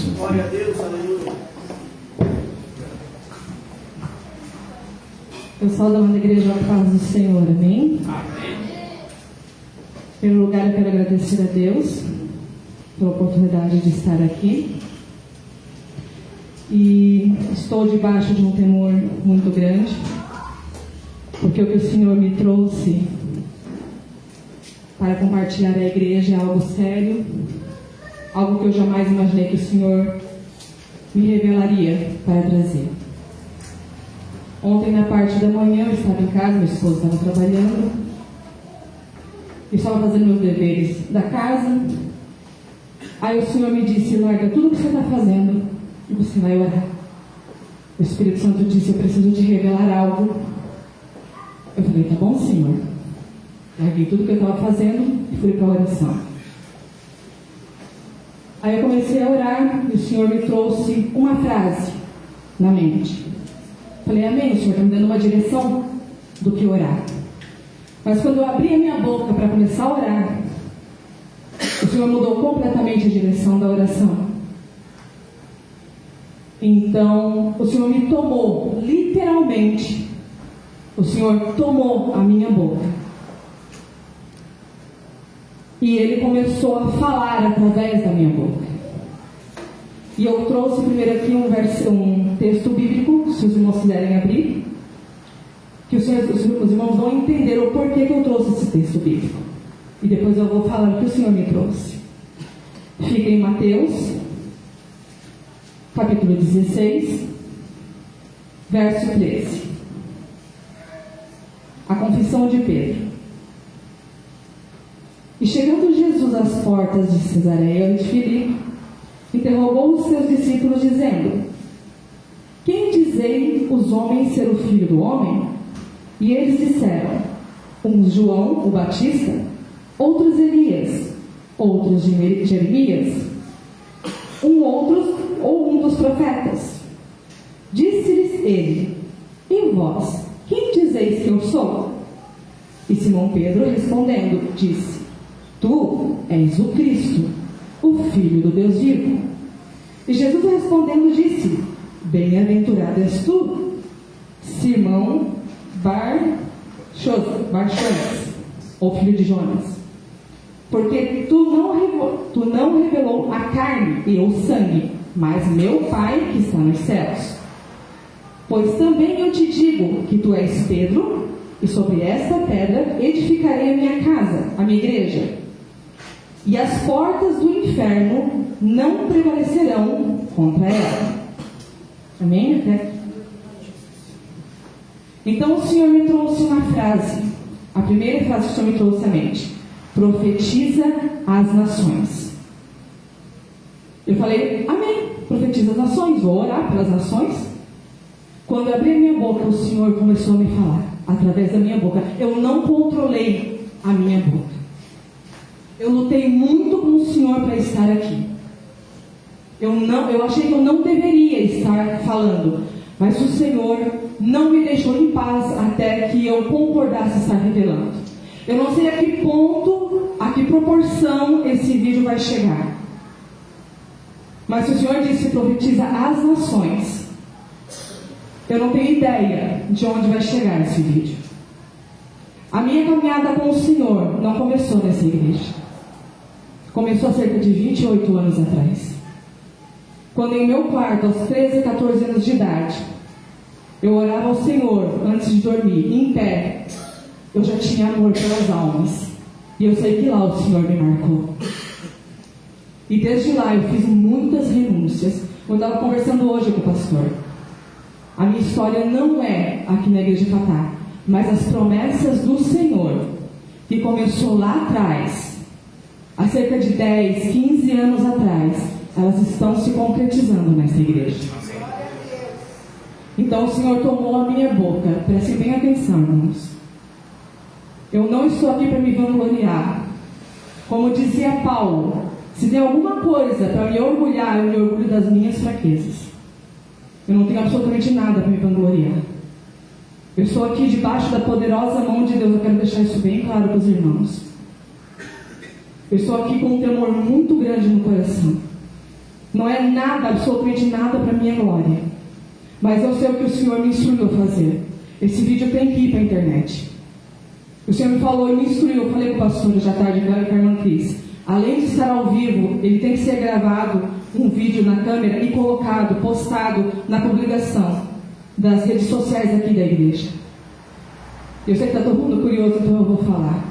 sua. Glória a Deus, aleluia. Eu saúdo a igreja a paz do Senhor, amém? Amém. Em primeiro lugar, eu quero agradecer a Deus pela oportunidade de estar aqui. E estou debaixo de um temor muito grande, porque o que o Senhor me trouxe para compartilhar à igreja é algo sério, algo que eu jamais imaginei que o Senhor me revelaria para trazer. Ontem, na parte da manhã, eu estava em casa, meu esposo estava trabalhando, eu estava fazendo meus deveres da casa. Aí o Senhor me disse: larga tudo o que você está fazendo e você vai orar. O Espírito Santo disse: eu preciso te revelar algo. Eu falei: tá bom, Senhor. Larguei tudo que eu estava fazendo e fui para a oração. Aí eu comecei a orar e o Senhor me trouxe uma frase na mente. Falei: amém, o Senhor está me dando uma direção do que orar. Mas quando eu abri a minha boca para começar a orar, o Senhor mudou completamente a direção da oração. Então, o Senhor me tomou, literalmente, o Senhor tomou a minha boca. E Ele começou a falar através da minha boca. E eu trouxe primeiro aqui um texto bíblico, se os irmãos quiserem abrir, que os irmãos vão entender o porquê que eu trouxe esse texto bíblico. E depois eu vou falar o que o Senhor me trouxe. Fica em Mateus, capítulo 16, verso 13. A confissão de Pedro. E chegando Jesus às portas de Cesareia de Filipe, interrogou os seus discípulos, dizendo: quem dizem os homens ser o Filho do Homem? E eles disseram: uns João, o Batista, outros Elias, outros Jeremias, um dos profetas. Disse-lhes ele: e vós, quem dizeis que eu sou? E Simão Pedro, respondendo, disse: tu és o Cristo, o Filho do Deus vivo. E Jesus respondendo disse: bem-aventurado és tu, Simão Bar-Jonas, ou filho de Jonas, porque tu não revelou a carne e o sangue, mas meu Pai que está nos céus. Pois também eu te digo que tu és Pedro, e sobre esta pedra edificarei a minha casa, a minha igreja, e as portas do inferno não prevalecerão contra ela. Amém? Então o Senhor me trouxe uma frase, a primeira frase que o Senhor me trouxe à mente: profetiza às nações. Eu falei: amém, profetiza às nações, vou orar pelas nações. Quando eu abri a minha boca, o Senhor começou a me falar através da minha boca. Eu não controlei a minha boca. Eu lutei muito com o Senhor para estar aqui. Eu achei que eu não deveria estar falando, mas o Senhor não me deixou em paz até que eu concordasse estar revelando. Eu não sei a que ponto, a que proporção esse vídeo vai chegar. Mas se o Senhor disse profetiza às nações, eu não tenho ideia de onde vai chegar esse vídeo. A minha caminhada com o Senhor não começou nessa igreja. Começou há cerca de 28 anos atrás. Quando em meu quarto, aos 13, 14 anos de idade, eu orava ao Senhor antes de dormir, em pé. Eu já tinha amor pelas almas. E eu sei que lá o Senhor me marcou. E desde lá eu fiz muitas renúncias. Eu estava conversando hoje com o pastor. A minha história não é aqui na igreja de Fatá, mas as promessas do Senhor, que começou lá atrás, há cerca de 10, 15 anos atrás, elas estão se concretizando nessa igreja. Então o Senhor tomou a minha boca. Prestem bem atenção, irmãos. Eu não estou aqui para me vangloriar. Como dizia Paulo, se tem alguma coisa para me orgulhar, eu me orgulho das minhas fraquezas. Eu não tenho absolutamente nada para me vangloriar. Eu estou aqui debaixo da poderosa mão de Deus. Eu quero deixar isso bem claro para os irmãos. Eu estou aqui com um temor muito grande no coração. Não é nada, absolutamente nada para minha glória. Mas eu sei o que o Senhor me instruiu a fazer. Esse vídeo tem que ir para a internet. O Senhor me falou e me instruiu. Eu falei com o pastor hoje à tarde, com a irmã Cris. Além de estar ao vivo, ele tem que ser gravado, um vídeo na câmera e colocado, postado na publicação das redes sociais aqui da igreja. Eu sei que está todo mundo curioso, então eu vou falar.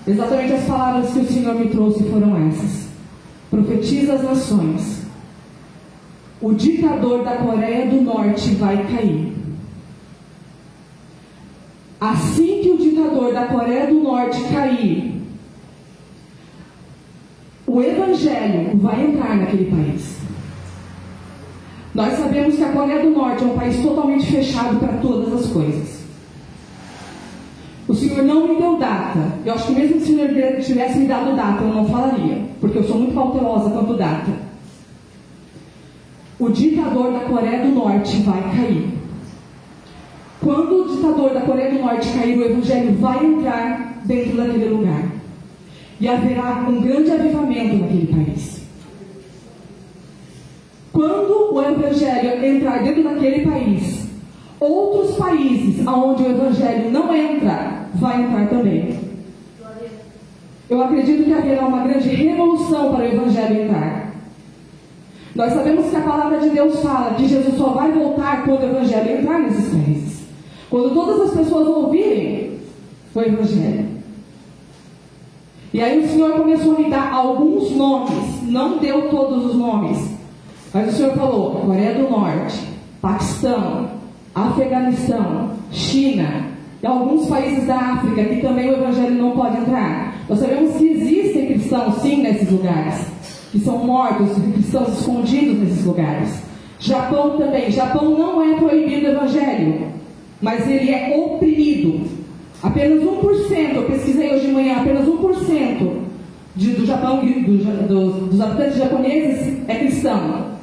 Exatamente as palavras que o Senhor me trouxe foram essas. Profetiza as nações. O ditador da Coreia do Norte vai cair. Assim que o ditador da Coreia do Norte cair, o Evangelho vai entrar naquele país. Nós sabemos que a Coreia do Norte é um país totalmente fechado para todas as coisas. O Senhor não me deu data. Eu acho que mesmo se o Senhor tivesse me dado data, eu não falaria, porque eu sou muito cautelosa quanto data. O ditador da Coreia do Norte vai cair. Quando o ditador da Coreia do Norte cair, o Evangelho vai entrar dentro daquele lugar. E haverá um grande avivamento naquele país. Quando o Evangelho entrar dentro daquele país, outros países onde o Evangelho não entra, vai entrar também. Eu acredito que haverá uma grande revolução para o Evangelho entrar. Nós sabemos que a palavra de Deus fala que Jesus só vai voltar quando o Evangelho entrar nesses países. Quando todas as pessoas ouvirem o Evangelho. E aí o Senhor começou a me dar alguns nomes. Não deu todos os nomes. Mas o Senhor falou: Coreia do Norte, Paquistão, Afeganistão, China e alguns países da África que também o Evangelho não pode entrar. Nós sabemos que existem cristãos sim nesses lugares, que são mortos, cristãos escondidos nesses lugares. Japão também. Japão não é proibido o Evangelho, mas ele é oprimido. Apenas 1%, eu pesquisei hoje de manhã, apenas 1% do Japão, dos habitantes japoneses é cristão.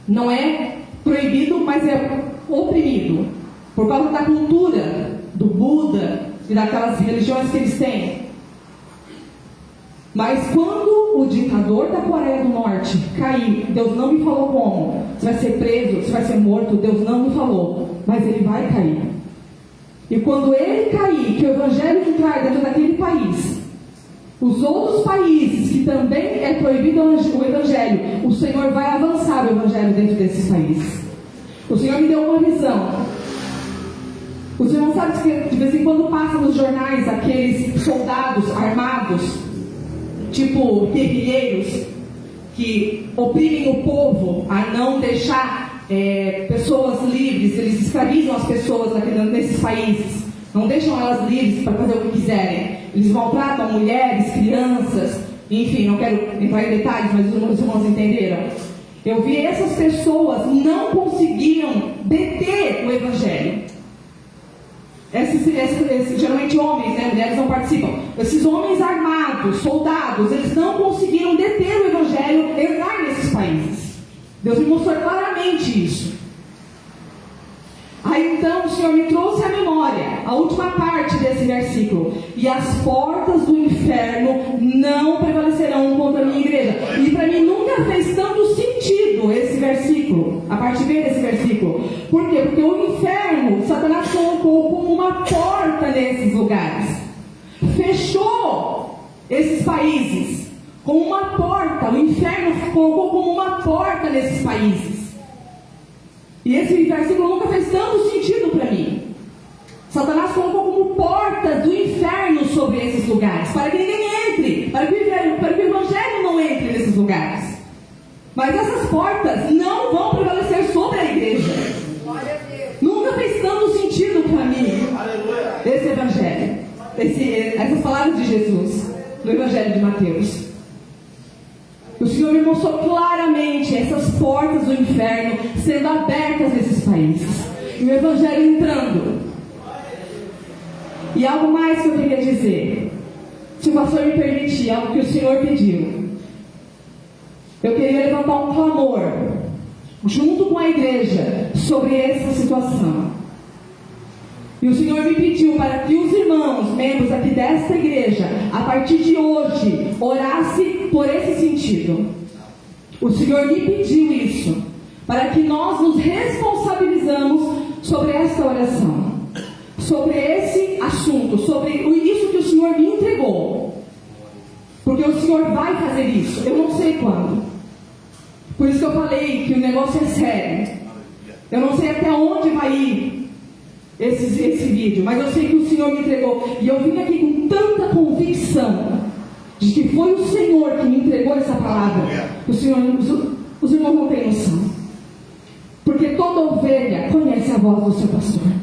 Não é proibido, mas é oprimido. Por causa da cultura do Buda e daquelas religiões que eles têm. Mas quando o ditador da Coreia do Norte cair, Deus não me falou como. Você vai ser preso, você vai ser morto, Deus não me falou. Mas ele vai cair. E quando ele cair, que o Evangelho entrar dentro daquele país, os outros países que também é proibido o Evangelho, o Senhor vai avançar o Evangelho dentro desses países. O Senhor me deu uma visão. O Senhor não sabe que de vez em quando passa nos jornais aqueles soldados armados, tipo guerrilheiros, que oprimem o povo a não deixar pessoas livres. Eles escravizam as pessoas nesses países, não deixam elas livres para fazer o que quiserem. Eles maltratam mulheres, crianças, enfim, não quero entrar em detalhes, mas os irmãos entenderam. Eu vi essas pessoas não conseguiam deter o Evangelho. Geralmente homens, né? Mulheres não participam. Esses homens armados, soldados, eles não conseguiram deter o Evangelho entrar nesses países. Deus me mostrou claramente isso. Aí então o Senhor me trouxe à memória a última parte desse versículo: e as portas do inferno não prevalecerão contra a minha igreja. E para mim nunca fez tanto sentido esse versículo, a parte B desse versículo. Por quê? Porque o inferno, Satanás colocou como uma porta nesses lugares, fechou esses países com uma porta. O inferno colocou como uma porta nesses países. E esse versículo nunca fez tanto sentido para mim. Satanás colocou como portas do inferno sobre esses lugares, para que ninguém entre, para que o Evangelho não entre nesses lugares. Mas essas portas não vão prevalecer sobre a igreja. Nunca fez tanto sentido para mim esse Evangelho, essas palavras de Jesus no Evangelho de Mateus. O Senhor me mostrou claramente essas portas do inferno sendo abertas nesses países, e o Evangelho entrando. E algo mais que eu queria dizer, se o pastor me permitir, algo que o Senhor pediu. Eu queria levantar um clamor junto com a igreja sobre essa situação. E o Senhor me pediu para que os irmãos, membros aqui desta igreja, a partir de hoje, orassem por esse sentido. O Senhor me pediu isso, para que nós nos responsabilizamos sobre esta oração, sobre esse assunto, sobre isso que o Senhor me entregou. Porque o Senhor vai fazer isso, eu não sei quando. Por isso que eu falei que o negócio é sério. Eu não sei até onde vai ir esse vídeo, mas eu sei que o Senhor me entregou. E eu vim aqui com tanta convicção de que foi o Senhor que me entregou essa palavra. Os irmãos não têm noção. Porque toda ovelha conhece a voz do seu pastor.